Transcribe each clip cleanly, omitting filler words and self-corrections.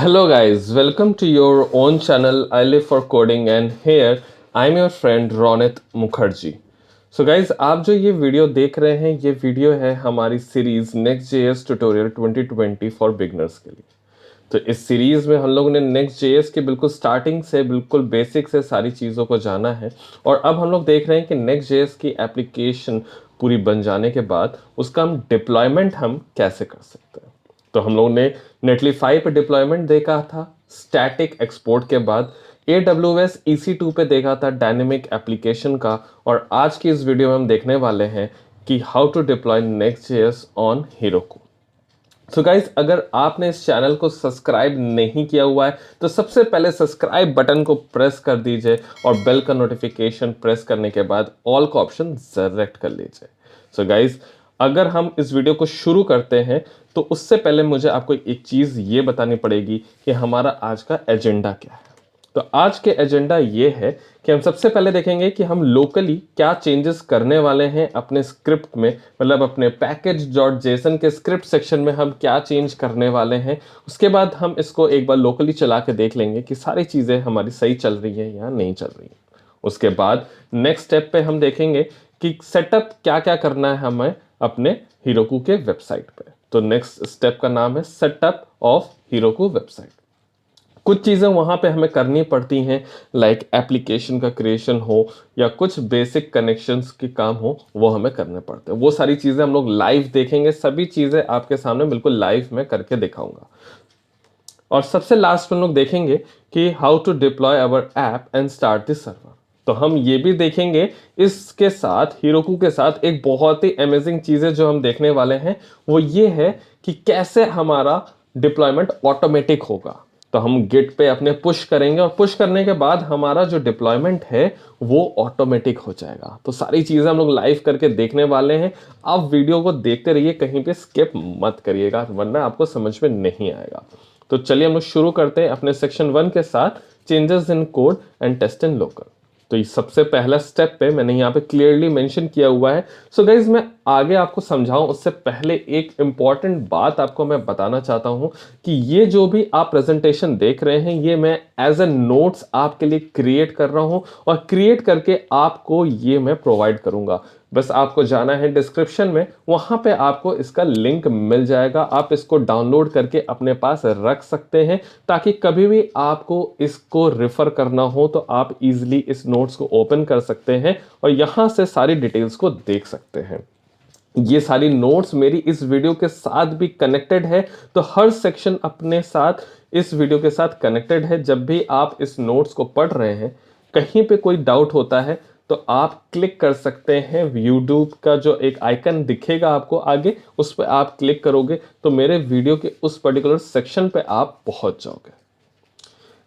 Hello guys, welcome to your own channel I Live for Coding and here I'm your friend Ronit Mukherjee. So guys, आप जो ये video देख रहे हैं ये वीडियो है हमारी series Next.js tutorial 2020 for beginners के लिए। तो इस सीरीज में हम लोगों ने Next.js के बिल्कुल स्टार्टिंग से बिल्कुल बेसिक से सारी चीज़ों को जाना है और अब हम लोग देख रहे हैं कि Next.js की एप्लीकेशन पूरी बन जाने के बाद उसका हम डिप्लॉयमेंट हम कैसे कर सकते हैं। तो हम लोगों ने नेटलीफाई पे डिप्लॉयमेंट देखा था स्टैटिक एक्सपोर्ट के बाद, AWS EC2 पे देखा था डायनेमिक एप्लीकेशन का, और आज की इस वीडियो में हम देखने वाले हैं कि how to deploy Next.js on Heroku। So guys, अगर आपने इस चैनल को सब्सक्राइब नहीं किया हुआ है तो सबसे पहले सब्सक्राइब बटन को प्रेस कर दीजिए और बेल का नोटिफिकेशन प्रेस करने के बाद ऑल का ऑप्शन सेलेक्ट कर लीजिए। सो गाइज, अगर हम इस वीडियो को शुरू करते हैं तो उससे पहले मुझे आपको एक चीज़ ये बतानी पड़ेगी कि हमारा आज का एजेंडा क्या है। तो आज के एजेंडा ये है कि हम सबसे पहले देखेंगे कि हम लोकली क्या चेंजेस करने वाले हैं अपने स्क्रिप्ट में, मतलब अपने package.json के स्क्रिप्ट सेक्शन में हम क्या चेंज करने वाले हैं। उसके बाद हम इसको एक बार लोकली चला के देख लेंगे कि सारी चीज़ें हमारी सही चल रही है या नहीं चल रही है। उसके बाद नेक्स्ट स्टेप पे हम देखेंगे कि सेटअप क्या क्या करना है हमें अपने Heroku के वेबसाइट पे। तो नेक्स्ट स्टेप का नाम है सेटअप ऑफ Heroku वेबसाइट। कुछ चीज़ें वहाँ पे हमें करनी पड़ती हैं, लाइक एप्लीकेशन का क्रिएशन हो या कुछ बेसिक कनेक्शंस के काम हो, वो हमें करने पड़ते हैं। वो सारी चीज़ें हम लोग लाइव देखेंगे, सभी चीज़ें आपके सामने बिल्कुल लाइव में करके दिखाऊंगा। और सबसे लास्ट में लोग देखेंगे कि how to deploy our app and start this server. तो हम ये भी देखेंगे इसके साथ, Heroku के साथ एक बहुत ही अमेजिंग चीज़ें जो हम देखने वाले हैं वो ये है कि कैसे हमारा डिप्लॉयमेंट ऑटोमेटिक होगा। तो हम गिट पे अपने पुश करेंगे और पुश करने के बाद हमारा जो डिप्लॉयमेंट है वो ऑटोमेटिक हो जाएगा। तो सारी चीज़ें हम लोग लाइव करके देखने वाले हैं। आप वीडियो को देखते रहिए, कहीं पे स्किप मत करिएगा वरना आपको समझ में नहीं आएगा। तो चलिए हम लोग शुरू करते हैं अपने सेक्शन 1 के साथ, changes in code and test in local. तो ये सबसे पहला स्टेप पे मैंने यहाँ पे क्लियरली मेंशन किया हुआ है। सो गाइज, मैं आगे आपको समझाऊं उससे पहले एक इंपॉर्टेंट बात आपको मैं बताना चाहता हूँ कि ये जो भी आप प्रेजेंटेशन देख रहे हैं ये मैं एज ए नोट्स आपके लिए क्रिएट कर रहा हूँ और क्रिएट करके आपको ये मैं प्रोवाइड करूँगा। बस आपको जाना है डिस्क्रिप्शन में, वहां पे आपको इसका लिंक मिल जाएगा। आप इसको डाउनलोड करके अपने पास रख सकते हैं ताकि कभी भी आपको इसको रेफर करना हो तो आप इजीली इस नोट्स को ओपन कर सकते हैं और यहां से सारी डिटेल्स को देख सकते हैं। ये सारी नोट्स मेरी इस वीडियो के साथ भी कनेक्टेड है, तो हर सेक्शन अपने साथ इस वीडियो के साथ कनेक्टेड है। जब भी आप इस नोट्स को पढ़ रहे हैं, कहीं पे कोई डाउट होता है तो आप क्लिक कर सकते हैं यूट्यूब का जो एक आइकन दिखेगा आपको आगे, उस पर आप क्लिक करोगे तो मेरे वीडियो के उस पर्टिकुलर सेक्शन पे आप पहुंच जाओगे,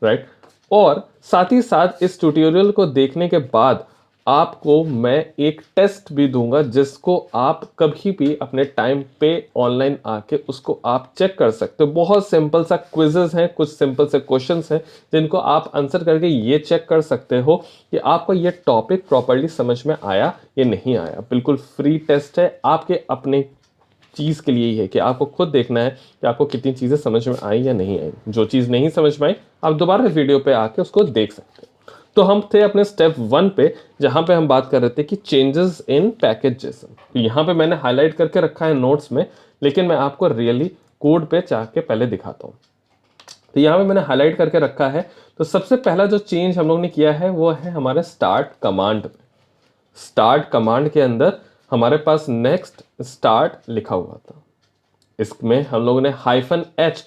राइट। और साथ ही साथ इस ट्यूटोरियल को देखने के बाद आपको मैं एक टेस्ट भी दूंगा जिसको आप कभी भी अपने टाइम पे ऑनलाइन आके उसको आप चेक कर सकते हो। बहुत सिंपल सा क्विजेस हैं, कुछ सिंपल से क्वेश्चंस हैं जिनको आप आंसर करके ये चेक कर सकते हो कि आपको ये टॉपिक प्रॉपर्ली समझ में आया या नहीं आया। बिल्कुल फ्री टेस्ट है, आपके अपने चीज़ के लिए ही है कि आपको खुद देखना है कि आपको कितनी चीज़ें समझ में आई या नहीं आई। जो चीज़ नहीं समझ में आई आप दोबारा वीडियो पे आके उसको देख सकते हैं। तो हम थे अपने स्टेप 1 पे, जहां पे हम बात कर रहे थे कि चेंजेस इन पैकेज जेसन। तो यहाँ पे मैंने हाईलाइट करके रखा है नोट्स में, लेकिन मैं आपको रियली कोड पे चाह के पहले दिखाता हूँ। तो यहाँ पे मैंने हाईलाइट करके रखा है। तो सबसे पहला जो चेंज हम लोग ने किया है वो है हमारे स्टार्ट कमांड पे। स्टार्ट कमांड के अंदर हमारे पास नेक्स्ट स्टार्ट लिखा हुआ था, इसमें हम लोगों ने -H,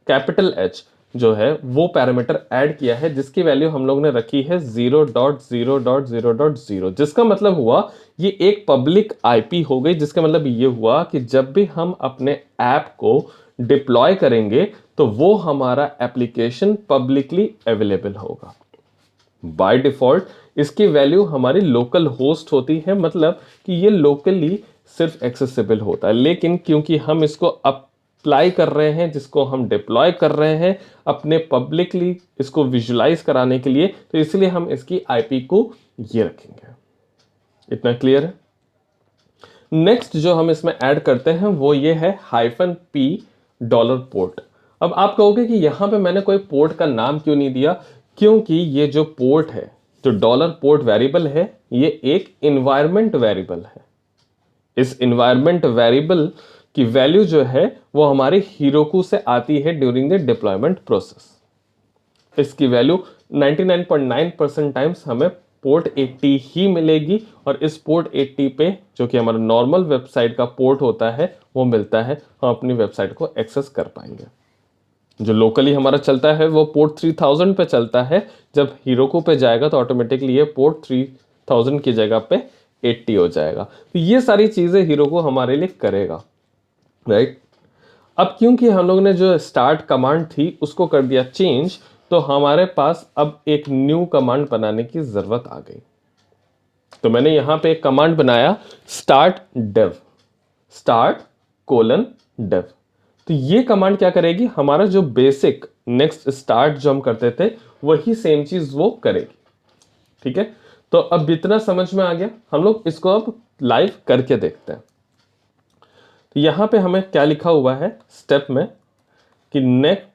कैपिटल H जो है वो पैरामीटर ऐड किया है जिसकी वैल्यू हम लोग ने रखी है 0.0.0.0, जिसका मतलब हुआ ये एक पब्लिक आईपी हो गई। जिसका मतलब ये हुआ कि जब भी हम अपने ऐप को डिप्लॉय करेंगे तो वो हमारा एप्लीकेशन पब्लिकली अवेलेबल होगा। बाय डिफॉल्ट इसकी वैल्यू हमारी लोकल होस्ट होती है, मतलब कि ये लोकली सिर्फ एक्सेसिबल होता है। लेकिन क्योंकि हम इसको अप्लाई कर रहे हैं, जिसको हम डिप्लॉय कर रहे हैं अपने पब्लिकली इसको विजुलाइज कराने के लिए, तो इसलिए हम इसकी आईपी को ये रखेंगे। इतना क्लियर है। नेक्स्ट जो हम इसमें ऐड करते हैं वो ये है -P $पोर्ट। अब आप कहोगे कि यहाँ पे मैंने कोई पोर्ट का नाम क्यों नहीं दिया, क्योंकि ये जो पोर्ट है, जो डॉलर पोर्ट वेरिएबल है, ये एक इन्वायरमेंट वेरिएबल है। इस इन्वायरमेंट वेरिएबल की वैल्यू जो है वो हमारी हीरोकू से आती है ड्यूरिंग द डिप्लॉयमेंट प्रोसेस। इसकी वैल्यू 99.9% टाइम्स हमें पोर्ट 80 ही मिलेगी, और इस पोर्ट 80 पे जो कि हमारा नॉर्मल वेबसाइट का पोर्ट होता है वो मिलता है, हम अपनी वेबसाइट को एक्सेस कर पाएंगे। जो लोकली हमारा चलता है वो पोर्ट 3000 पे चलता है, जब हीरोको पे जाएगा तो ऑटोमेटिकली ये पोर्ट 3000 की जगह पे 80 हो जाएगा। तो ये सारी चीजें हीरोको हमारे लिए करेगा, राइट। अब क्योंकि हम लोग ने जो स्टार्ट कमांड थी उसको कर दिया चेंज, तो हमारे पास अब एक न्यू कमांड बनाने की जरूरत आ गई। तो मैंने यहां पे एक कमांड बनाया start dev, start colon dev. तो ये कमांड क्या करेगी, हमारा जो बेसिक नेक्स्ट स्टार्ट जो हम करते थे वही सेम चीज वो करेगी, ठीक है। तो अब इतना समझ में आ गया, हम लोग इसको अब लाइव करके देखते हैं। तो यहां पे हमें क्या लिखा हुआ है स्टेप में कि नेक्स्ट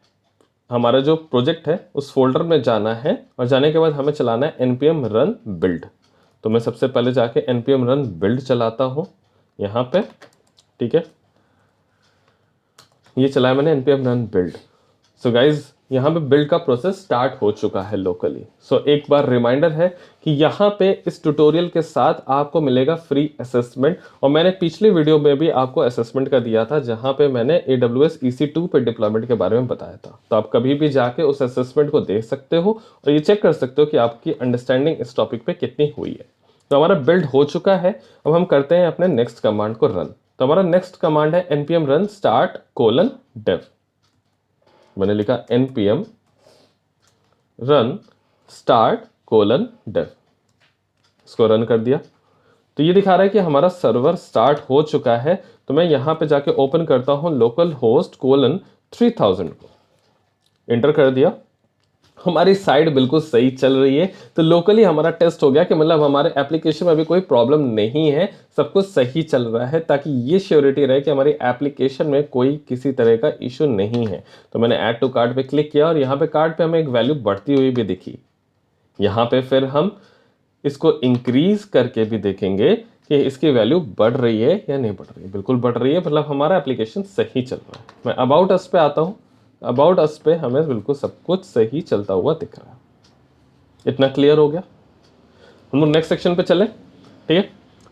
हमारा जो प्रोजेक्ट है उस फोल्डर में जाना है, और जाने के बाद हमें चलाना है npm run build। तो मैं सबसे पहले जाके npm run build चलाता हूं यहां पे, ठीक है। ये चलाया मैंने npm run build। So guys यहाँ पे बिल्ड का प्रोसेस स्टार्ट हो चुका है लोकली। सो एक बार रिमाइंडर है कि यहाँ पे इस ट्यूटोरियल के साथ आपको मिलेगा फ्री असेसमेंट, और मैंने पिछले वीडियो में भी आपको असेसमेंट का दिया था जहाँ पे मैंने AWS EC2 पे डिप्लॉयमेंट के बारे में बताया था। तो आप कभी भी जाके उस असेसमेंट को देख सकते हो और ये चेक कर सकते हो कि आपकी अंडरस्टैंडिंग इस टॉपिक पे कितनी हुई है। तो हमारा बिल्ड हो चुका है, अब हम करते हैं अपने नेक्स्ट कमांड को रन। तो हमारा नेक्स्ट कमांड है npm run start colon dev। मैंने लिखा npm run start colon dev, इसको रन कर दिया। तो ये दिखा रहा है कि हमारा सर्वर स्टार्ट हो चुका है। तो मैं यहां पे जाके ओपन करता हूं लोकल होस्ट कोलन 3000 को, एंटर कर दिया। हमारी साइट बिल्कुल सही चल रही है। तो लोकली हमारा टेस्ट हो गया कि मतलब हमारे एप्लीकेशन में अभी कोई प्रॉब्लम नहीं है, सब कुछ सही चल रहा है, ताकि ये श्योरिटी रहे कि हमारी एप्लीकेशन में कोई किसी तरह का इशू नहीं है। तो मैंने ऐड टू कार्ट पे क्लिक किया और यहाँ पे कार्ट पे हमें एक वैल्यू बढ़ती हुई भी दिखी। यहाँ पे फिर हम इसको इंक्रीज करके भी देखेंगे कि इसकी वैल्यू बढ़ रही है या नहीं बढ़ रही है। बिल्कुल बढ़ रही है, मतलब हमारा एप्लीकेशन सही चल रहा है। मैं अबाउट अस पे आता हूँ। अबाउट अस पे हमें बिल्कुल सब कुछ सही चलता हुआ दिख रहा है। इतना क्लियर हो गया। हम लोग नेक्स्ट सेक्शन पे चले, ठीक है।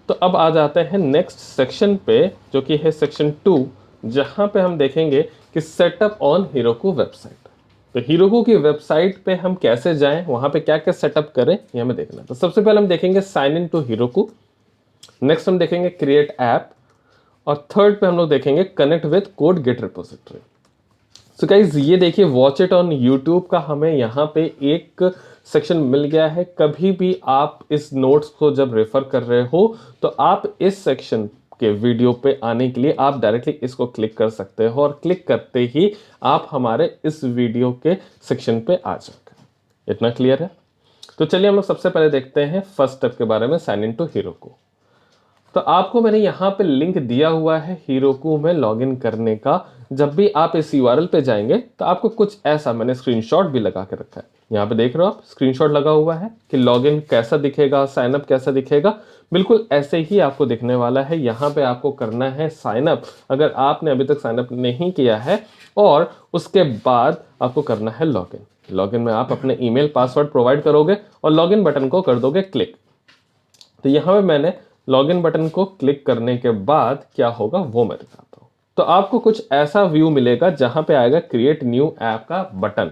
तो अब आ जाते हैं नेक्स्ट सेक्शन पे, जो कि है सेक्शन 2, जहां पे हम देखेंगे कि सेटअप ऑन हीरोकू वेबसाइट। तो हीरोकू की वेबसाइट पे हम कैसे जाएं, वहां पे क्या क्या सेटअप करें, ये हमें देखना है। तो सबसे पहले हम देखेंगे साइन इन टू हीरोकू, नेक्स्ट हम देखेंगे क्रिएट ऐप, और थर्ड पे हम लोग देखेंगे connect with code git repository. So guys ये देखिए वॉच इट ऑन यूट्यूब का हमें यहाँ पे एक सेक्शन मिल गया है। कभी भी आप इस नोट्स को जब रेफर कर रहे हो तो आप इस सेक्शन के वीडियो पे आने के लिए आप डायरेक्टली इसको क्लिक कर सकते हो, और क्लिक करते ही आप हमारे इस वीडियो के सेक्शन पे आ जाओगे। इतना क्लियर है। तो चलिए हम लोग सबसे पहले देखते हैं फर्स्ट स्टेप के बारे में, साइन इन टू हीरोकू। तो आपको मैंने यहाँ पे लिंक दिया हुआ है हीरोकू में लॉगिन करने का। जब भी आप इस URL पे जाएंगे तो आपको कुछ ऐसा, मैंने स्क्रीनशॉट भी लगा के रखा है, यहाँ पे देख रहे हो आप, स्क्रीनशॉट लगा हुआ है कि लॉगिन कैसा दिखेगा, साइन अप कैसा दिखेगा। बिल्कुल ऐसे ही आपको दिखने वाला है। यहाँ पे आपको करना है साइन अप, अगर आपने अभी तक साइन अप नहीं किया है, और उसके बाद आपको करना है लॉगिन। लॉगिन में आप अपने ईमेल पासवर्ड प्रोवाइड करोगे और लॉगिन बटन को कर दोगे क्लिक। तो यहाँ पे मैंने लॉगिन बटन को क्लिक करने के बाद क्या होगा वो मैं दिखाता हूँ। तो आपको कुछ ऐसा व्यू मिलेगा जहां पे आएगा क्रिएट न्यू ऐप का बटन।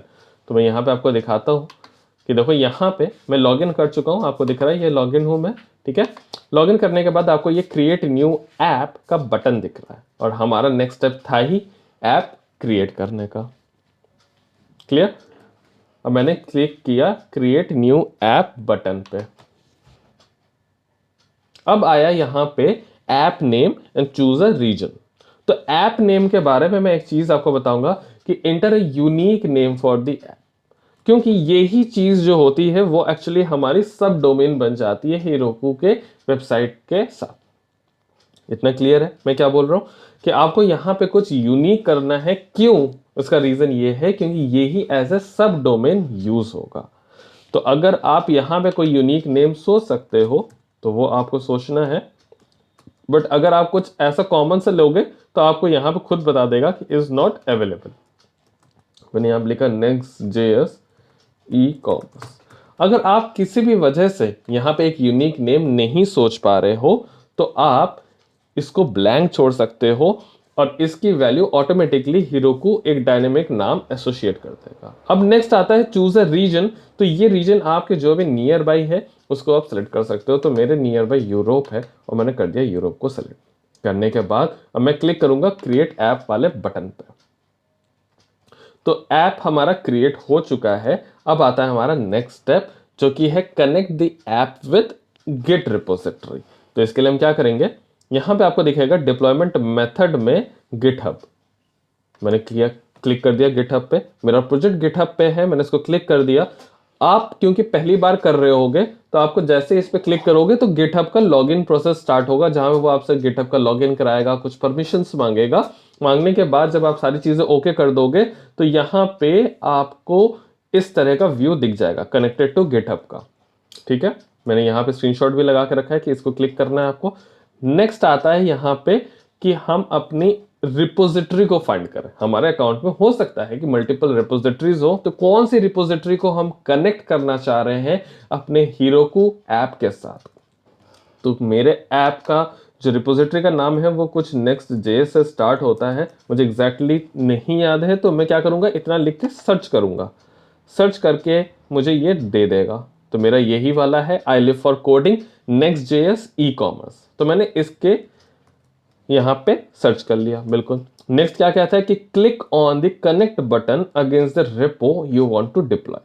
तो मैं यहाँ पे आपको दिखाता हूँ कि देखो यहाँ पे मैं लॉगिन कर चुका हूँ, आपको दिख रहा है ये लॉगिन हूँ मैं, ठीक है। लॉगिन करने के बाद आपको ये क्रिएट न्यू ऐप का बटन दिख रहा है, और हमारा नेक्स्ट स्टेप था ही ऐप क्रिएट करने का। क्लियर। अब मैंने क्लिक किया क्रिएट न्यू ऐप बटन पे। अब आया यहाँ पे app name and choose a region. तो ऐप नेम के बारे में मैं एक चीज आपको बताऊंगा कि enter a unique name for the app, क्योंकि यही चीज जो होती है वो एक्चुअली हमारी सब डोमेन बन जाती है हीरोकू के वेबसाइट के साथ। इतना क्लियर है मैं क्या बोल रहा हूं कि आपको यहां पे कुछ यूनिक करना है। क्यों? उसका रीजन ये है क्योंकि ये ही एज ए सब डोमेन यूज होगा। तो अगर आप यहां पे कोई यूनिक नेम सोच सकते हो तो वो आपको सोचना है, बट अगर आप कुछ ऐसा कॉमन से लोगे तो आपको यहां पे खुद बता देगा कि इज नॉट अवेलेबल। मैंने यहां लिखा नेक्स्ट जेएस ई कॉमर्स। अगर आप किसी भी वजह से यहां पे एक यूनिक नेम नहीं सोच पा रहे हो तो आप इसको ब्लैंक छोड़ सकते हो और इसकी वैल्यू ऑटोमेटिकली हीरोकू एक डायनेमिक नाम एसोसिएट कर देगा। अब नेक्स्ट आता है चूज अ रीजन। तो ये रीजन आपके जो भी नियर बाई है उसको आप सेलेक्ट कर सकते हो। तो मेरे नियर बाई यूरोप है और मैंने कर दिया यूरोप को सेलेक्ट। करने के बाद अब मैं क्लिक करूंगा क्रिएट ऐप वाले बटन पर। तो ऐप हमारा क्रिएट हो चुका है। अब आता है हमारा नेक्स्ट स्टेप जो कि है connect the app with git repository. तो इसके लिए हम क्या करेंगे, यहां पे आपको दिखेगा डिप्लॉयमेंट मेथड में गिटहब। मैंने क्लिक कर दिया गिटहब पे। मेरा प्रोजेक्ट गिटहब पे है, मैंने इसको क्लिक कर दिया। आप क्योंकि पहली बार कर रहे होगे तो आपको जैसे इस पे क्लिक करोगे तो गिटहब का लॉगिन प्रोसेस स्टार्ट होगा, जहां वो आपसे गिटहब का लॉगिन कराएगा, कुछ परमिशंस मांगेगा। मांगने के बाद जब आप सारी चीजें ओके कर दोगे तो यहाँ पे आपको इस तरह का व्यू दिख जाएगा कनेक्टेड टू गिटहब का। ठीक है, मैंने यहाँ पे स्क्रीनशॉट भी लगा के रखा है कि इसको क्लिक करना है आपको। नेक्स्ट आता है यहाँ पे कि हम अपनी रिपोजिटरी को फाइंड करें। हमारे अकाउंट में हो सकता है कि मल्टीपल रिपोजिटरीज हो, तो कौन सी रिपोजिटरी को हम कनेक्ट करना चाह रहे हैं अपने हीरोकू ऐप के साथ। तो मेरे ऐप का जो रिपोजिटरी का नाम है वो कुछ नेक्स्ट जे से स्टार्ट होता है, मुझे एग्जैक्टली नहीं याद है। तो मैं क्या करूंगा, इतना लिख के सर्च करूंगा। सर्च करके मुझे ये दे देगा। तो मेरा यही वाला है, I live for coding next JS e commerce. तो मैंने इसके यहां पे सर्च कर लिया। बिल्कुल नेक्स्ट क्या कहता है कि click on the connect button against the repo you want to deploy.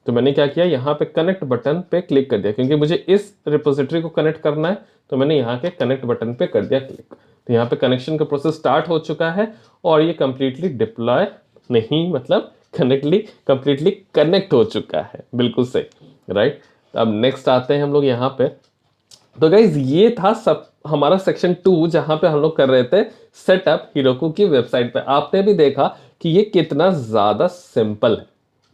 तो मैंने क्या किया, यहाँ पे कनेक्ट बटन पे क्लिक कर दिया क्योंकि मुझे इस रिपोजिटरी को कनेक्ट करना है। तो मैंने यहाँ के कनेक्ट बटन पे कर दिया क्लिक। तो यहाँ पे कनेक्शन का प्रोसेस स्टार्ट हो चुका है और ये कंप्लीटली डिप्लॉय नहीं, मतलब कंप्लीटली कनेक्ट हो चुका है। बिल्कुल सही, राइट। अब नेक्स्ट आते हैं हम लोग यहाँ पे। तो गाइज ये था सब हमारा सेक्शन 2 जहां पे हम लोग कर रहे थे सेटअप हीरोकू की वेबसाइट पे। आपने भी देखा कि ये कितना ज्यादा सिंपल है।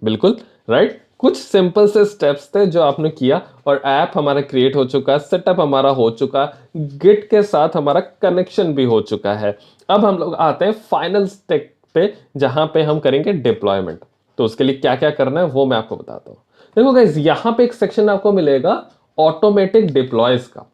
बिल्कुल राइट, कुछ सिंपल से स्टेप्स थे जो आपने किया और ऐप हमारा क्रिएट हो चुका, सेटअप हमारा हो चुका, गिट के साथ हमारा कनेक्शन भी हो चुका है। अब हम लोग आते हैं फाइनल स्टेप पे जहां पे हम करेंगे डिप्लॉयमेंट। तो उसके लिए क्या क्या करना है वो मैं आपको बताता हूँ। देखो गाइज, यहां पे एक सेक्शन आपको मिलेगा ऑटोमेटिक डिप्लॉयज का।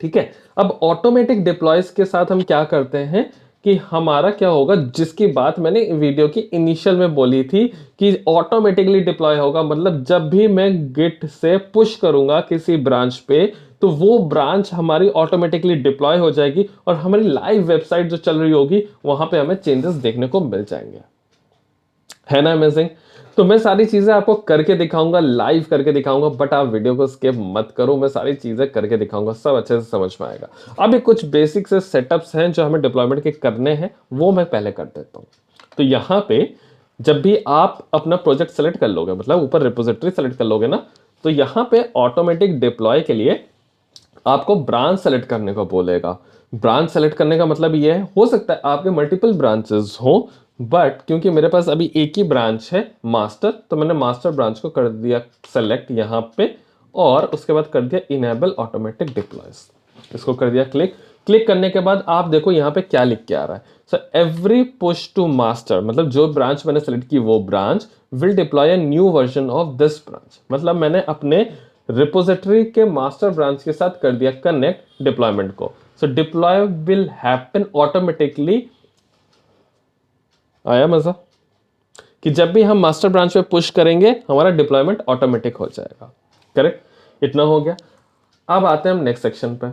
ठीक है, अब ऑटोमेटिक डिप्लॉयज के साथ हम क्या करते हैं कि हमारा क्या होगा, जिसकी बात मैंने वीडियो की इनिशियल में बोली थी कि ऑटोमेटिकली डिप्लॉय होगा, मतलब जब भी मैं गिट से पुश करूंगा किसी ब्रांच पे तो वो ब्रांच हमारी ऑटोमेटिकली डिप्लॉय हो जाएगी और हमारी लाइव वेबसाइट जो चल रही होगी वहां पे हमें चेंजेस देखने को मिल जाएंगे। है ना अमेजिंग। तो मैं सारी चीजें आपको करके दिखाऊंगा, लाइव करके दिखाऊंगा, बट आप वीडियो को स्किप मत करो। मैं सारी चीजें करके दिखाऊंगा, सब अच्छे से समझ में आएगा। अभी कुछ बेसिक से सेटअप्स हैं जो हमें डिप्लॉयमेंट के करने हैं, वो मैं पहले कर देता हूं। तो यहां पे जब भी आप अपना प्रोजेक्ट सेलेक्ट कर लोगे, मतलब ऊपर रिपोजिटरी सेलेक्ट कर लोगे ना, तो यहां पे ऑटोमेटिक डिप्लॉय के लिए आपको ब्रांच सेलेक्ट करने को बोलेगा। ब्रांच सेलेक्ट करने का मतलब ये है, हो सकता है आपके मल्टीपल ब्रांचेस हो, बट क्योंकि मेरे पास अभी एक ही ब्रांच है मास्टर, तो मैंने मास्टर ब्रांच को कर दिया सेलेक्ट यहाँ पे और उसके बाद कर दिया इनेबल ऑटोमेटिक डिप्लॉयज। इसको कर दिया क्लिक। क्लिक करने के बाद आप देखो यहाँ पे क्या लिख के आ रहा है, so every push to master, मतलब जो ब्रांच मैंने सेलेक्ट की वो branch will deploy a new version of this branch. मतलब मैंने अपने रिपोजिटरी के मास्टर ब्रांच के साथ कर दिया कनेक्ट डिप्लॉयमेंट को। सो डिप्लॉय विल हैपन ऑटोमेटिकली। आया मजा, कि जब भी हम मास्टर ब्रांच पे पुश करेंगे हमारा डिप्लॉयमेंट ऑटोमेटिक हो जाएगा। करेक्ट, इतना हो गया। अब आते हैं हम नेक्स्ट सेक्शन पे।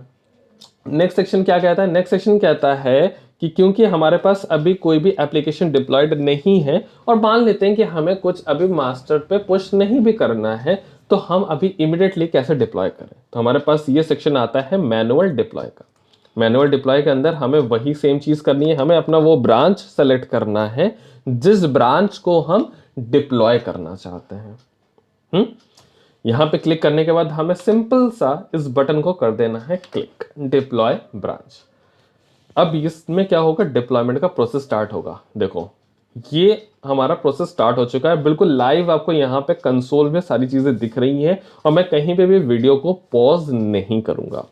नेक्स्ट सेक्शन क्या कहता है, नेक्स्ट सेक्शन कहता है कि क्योंकि हमारे पास अभी कोई भी एप्लीकेशन डिप्लॉयड नहीं है और मान लेते हैं कि हमें कुछ अभी मास्टर पे पुश नहीं भी करना है, तो हम अभी इमिडिएटली कैसे डिप्लॉय करें। तो हमारे पास ये सेक्शन आता है मैनुअल डिप्लॉय का। मैनुअल डिप्लॉय के अंदर हमें वही सेम चीज करनी है, हमें अपना वो ब्रांच सेलेक्ट करना है जिस ब्रांच को हम डिप्लॉय करना चाहते हैं। यहां पे क्लिक करने के बाद हमें सिंपल सा इस बटन को कर देना है क्लिक, डिप्लॉय ब्रांच। अब इसमें क्या होगा, डिप्लॉयमेंट का प्रोसेस स्टार्ट होगा। देखो ये हमारा प्रोसेस स्टार्ट हो चुका है, बिल्कुल लाइव आपको यहाँ पे कंसोल में सारी चीजें दिख रही हैं और मैं कहीं पे भी वीडियो को पॉज नहीं करूंगा।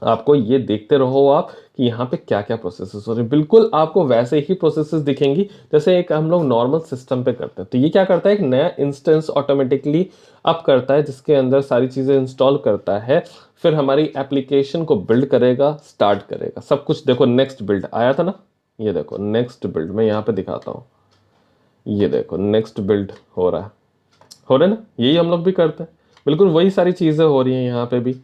आपको ये देखते रहो आप कि यहाँ पे क्या क्या प्रोसेसेस हो रहे हैं, बिल्कुल आपको वैसे ही प्रोसेसेस दिखेंगी जैसे एक हम लोग नॉर्मल सिस्टम पे करते हैं। तो ये क्या करता है, एक नया इंस्टेंस ऑटोमेटिकली अप करता है जिसके अंदर सारी चीज़ें इंस्टॉल करता है, फिर हमारी एप्लीकेशन को बिल्ड करेगा, स्टार्ट करेगा सब कुछ। देखो नेक्स्ट बिल्ड आया था ना, ये देखो नेक्स्ट बिल्ड मैं यहाँ पे दिखाता हूँ, ये देखो नेक्स्ट बिल्ड हो रहा है, हो रहा है ना, यही हम लोग भी करते हैं, बिल्कुल वही सारी चीज़ें हो रही हैं यहाँ पे भी।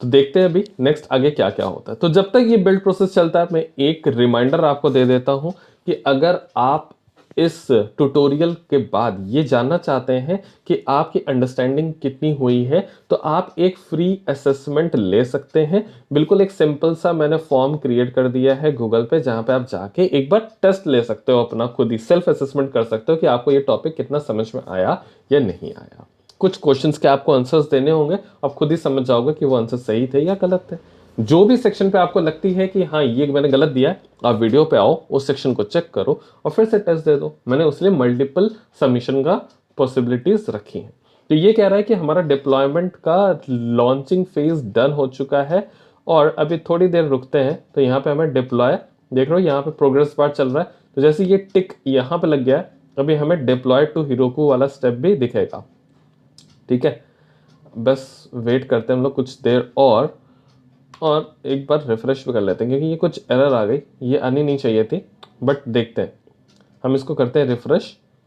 तो देखते हैं अभी नेक्स्ट आगे क्या क्या होता है। तो जब तक ये बिल्ड प्रोसेस चलता है मैं एक रिमाइंडर आपको दे देता हूं कि अगर आप इस ट्यूटोरियल के बाद ये जानना चाहते हैं कि आपकी अंडरस्टैंडिंग कितनी हुई है तो आप एक फ्री असेसमेंट ले सकते हैं। बिल्कुल एक सिंपल सा मैंने फॉर्म क्रिएट कर दिया है गूगल पे, जहां पे आप जाके एक बार टेस्ट ले सकते हो, अपना खुद ही सेल्फ असेसमेंट कर सकते हो कि आपको ये टॉपिक कितना समझ में आया या नहीं आया। कुछ क्वेश्चंस के आपको आंसर्स देने होंगे, आप खुद ही समझ जाओगे कि वो आंसर सही थे या गलत थे। जो भी सेक्शन पे आपको लगती है कि हाँ ये मैंने गलत दिया है, आप वीडियो पे आओ, उस सेक्शन को चेक करो और फिर से टेस्ट दे दो। मैंने उसलिए मल्टीपल सबमिशन का पॉसिबिलिटीज रखी हैं। तो ये कह रहा है कि हमारा डिप्लॉयमेंट का लॉन्चिंग फेज डन हो चुका है और अभी थोड़ी देर रुकते हैं। तो यहाँ पे हमें डिप्लॉय देख रहे हो, यहाँ पे प्रोग्रेस बार चल रहा है। तो जैसे ये टिक यहाँ पे लग गया है, अभी हमें डिप्लॉय टू हेरोकू वाला स्टेप भी दिखेगा। ठीक है, बस वेट करते हैं हम लोग कुछ देर और एक बार रिफ्रेश भी कर लेते हैं क्योंकि ये कुछ एरर आ गई, ये आनी नहीं चाहिए थी, बट देखते हैं। हम इसको करते हैं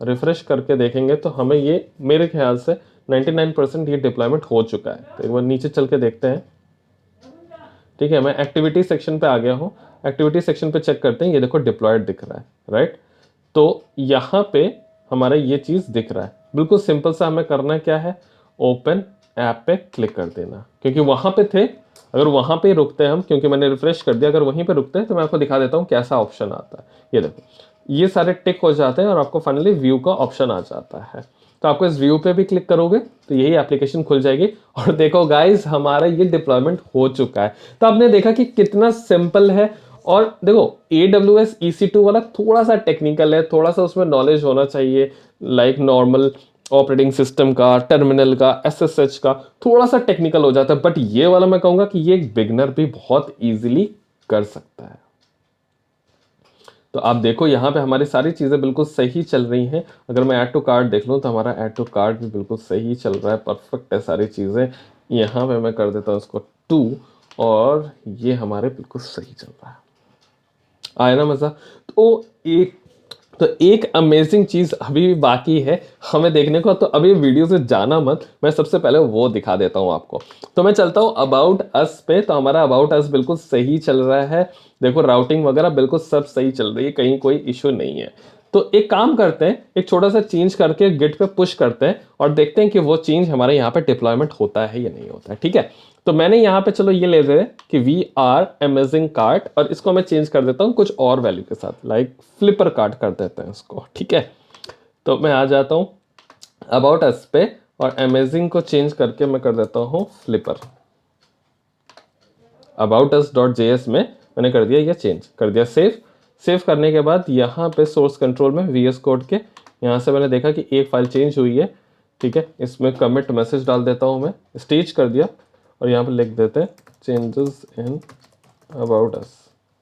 रिफ्रेश करके देखेंगे तो हमें ये मेरे ख्याल से 99% ये डिप्लॉयमेंट हो चुका है। तो एक बार नीचे चल के देखते हैं। ठीक है, मैं एक्टिविटी सेक्शन पे आ गया हूँ, एक्टिविटी सेक्शन पे चेक करते हैं। ये देखो डिप्लॉयड दिख रहा है, राइट। तो यहाँ पे हमारा ये चीज़ दिख रहा है। बिल्कुल सिंपल सा हमें करना क्या है, ओपन ऐप पे क्लिक कर देना, क्योंकि वहां पे थे। अगर वहां पे रुकते हैं हम, क्योंकि मैंने रिफ्रेश कर दिया, अगर वहीं पे रुकते हैं तो मैं आपको दिखा देता हूँ कैसा ऑप्शन आता है। ये देखो ये सारे टिक हो जाते हैं और आपको फाइनली व्यू का ऑप्शन आ जाता है। तो आपको इस व्यू पे भी क्लिक करोगे तो यही एप्लीकेशन खुल जाएगी और देखो गाइस हमारा ये डिप्लॉयमेंट हो चुका है। तो आपने देखा कि कितना सिंपल है। और देखो AWS EC2 वाला थोड़ा सा टेक्निकल है, थोड़ा सा उसमें नॉलेज होना चाहिए, लाइक नॉर्मल ऑपरेटिंग सिस्टम का, टर्मिनल का, SSH का, थोड़ा सा टेक्निकल हो जाता है। बट ये वाला मैं कहूंगा कि ये एक बिगनर भी बहुत इजीली कर सकता है। तो आप देखो यहाँ पे हमारी सारी चीज़ें बिल्कुल सही चल रही हैं। अगर मैं ऐड टू कार्ट देख लूँ तो हमारा ऐड टू कार्ट भी बिल्कुल सही चल रहा है, परफेक्ट है सारी चीज़ें। यहाँ पे मैं कर देता हूँ इसको 2 और ये हमारे बिल्कुल सही चल रहा है। आया ना मज़ा। तो एक अमेजिंग चीज़ अभी भी बाकी है हमें देखने को। तो अभी वीडियो से जाना मत, मैं सबसे पहले वो दिखा देता हूँ आपको। तो मैं चलता हूँ अबाउट अस पे। तो हमारा अबाउट अस बिल्कुल सही चल रहा है, देखो राउटिंग वगैरह बिल्कुल सब सही चल रही है, कहीं कोई इशू नहीं है। तो एक काम करते हैं, एक छोटा सा चेंज करके गिट पे पुश करते हैं और देखते हैं कि वो चेंज हमारे यहाँ पे डिप्लॉयमेंट होता है या नहीं होता है। ठीक है, तो मैंने यहाँ पे चलो ये ले रहे कि वी आर अमेजिंग कार्ट और इसको मैं चेंज कर देता हूँ कुछ और वैल्यू के साथ, लाइक फ्लिपर कार्ट कर देते हैं इसको। ठीक है, तो मैं आ जाता हूँ अबाउट अस पे और अमेजिंग को चेंज करके मैं कर देता हूँ फ्लिपर। अबाउट अस .js में मैंने कर दिया, ये चेंज कर दिया। सेव करने के बाद यहाँ पे सोर्स कंट्रोल में VS कोड के यहाँ से मैंने देखा कि एक फाइल चेंज हुई है। ठीक है, इसमें कमिट मैसेज डाल देता हूँ, मैं स्टेज कर दिया और यहाँ पे लिख देते हैं चेंजेस इन अबाउट अस।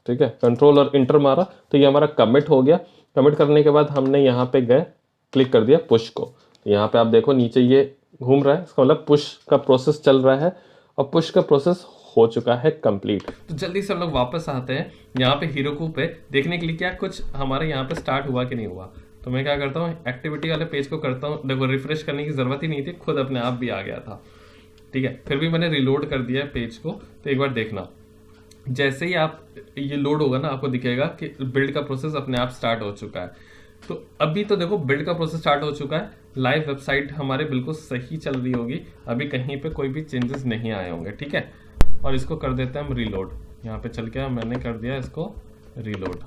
ठीक है, कंट्रोल और इंटर मारा तो ये हमारा कमिट हो गया। कमिट करने के बाद हमने यहाँ पे गए, क्लिक कर दिया पुश को। तो यहाँ पे आप देखो नीचे ये घूम रहा है, इसका मतलब पुश का प्रोसेस चल रहा है और पुश का प्रोसेस हो चुका है कंप्लीट। तो जल्दी से हम लोग वापस आते हैं यहाँ पे हेरोकू पे देखने के लिए क्या कुछ हमारे यहाँ पे स्टार्ट हुआ कि नहीं हुआ। तो मैं क्या करता हूँ, एक्टिविटी वाले पेज को करता हूँ। देखो रिफ्रेश करने की जरूरत ही नहीं थी, खुद अपने आप भी आ गया था। ठीक है, फिर भी मैंने रिलोड कर दिया पेज को। तो एक बार देखना, जैसे ही आप ये लोड होगा ना आपको दिखेगा कि बिल्ड का प्रोसेस अपने आप स्टार्ट हो चुका है। तो अभी तो देखो बिल्ड का प्रोसेस स्टार्ट हो चुका है, लाइव वेबसाइट हमारे बिल्कुल सही चल रही होगी, अभी कहीं पे कोई भी चेंजेस नहीं आए होंगे। ठीक है, और इसको कर देते हैं हम रीलोड। यहाँ पे चल के मैंने कर दिया इसको रीलोड।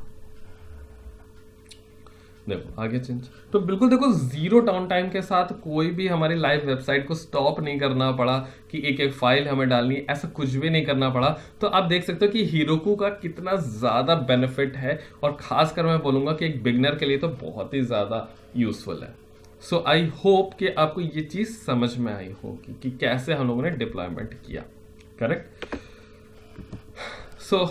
देखो आगे चेंज। तो बिल्कुल देखो जीरो डाउन टाइम के साथ कोई भी हमारी लाइव वेबसाइट को स्टॉप नहीं करना पड़ा कि एक एक फाइल हमें डालनी है, ऐसा कुछ भी नहीं करना पड़ा। तो आप देख सकते हो कि Heroku का कितना ज्यादा बेनिफिट है, और खासकर मैं बोलूंगा कि एक बिगनर के लिए तो बहुत ही ज्यादा यूजफुल है। सो आई होप कि आपको ये चीज समझ में आई होगी कि कैसे हम लोगों ने डिप्लॉयमेंट किया। करेक्ट। सो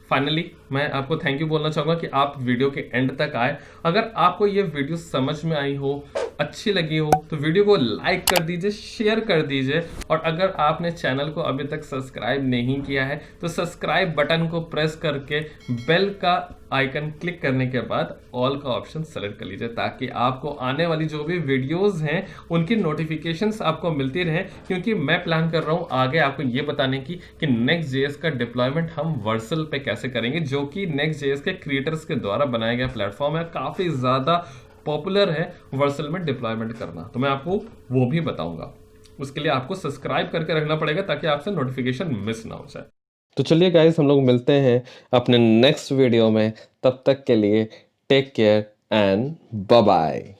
फाइनली मैं आपको थैंक यू बोलना चाहूंगा कि आप वीडियो के एंड तक आए। अगर आपको ये वीडियो समझ में आई हो, अच्छी लगी हो, तो वीडियो को लाइक कर दीजिए, शेयर कर दीजिए, और अगर आपने चैनल को अभी तक सब्सक्राइब नहीं किया है तो सब्सक्राइब बटन को प्रेस करके बेल का आइकन क्लिक करने के बाद ऑल का ऑप्शन सेलेक्ट कर लीजिए, ताकि आपको आने वाली जो भी वीडियोस हैं उनकी नोटिफिकेशंस आपको मिलती रहे। क्योंकि मैं प्लान कर रहा हूं आगे आपको ये बताने की कि नेक्स्ट जेएस का डिप्लॉयमेंट हम वर्सल पे कैसे करेंगे, जो कि नेक्स्ट जेएस के क्रिएटर्स के द्वारा बनाया गया प्लेटफॉर्म है, काफी ज्यादा पॉपुलर है वर्सल में डिप्लॉयमेंट करना। तो मैं आपको वो भी बताऊंगा। उसके लिए आपको सब्सक्राइब करके रखना पड़ेगा ताकि आपसे नोटिफिकेशन मिस ना हो जाए। तो चलिए गाइस, हम लोग मिलते हैं अपने नेक्स्ट वीडियो में। तब तक के लिए take care and bye bye.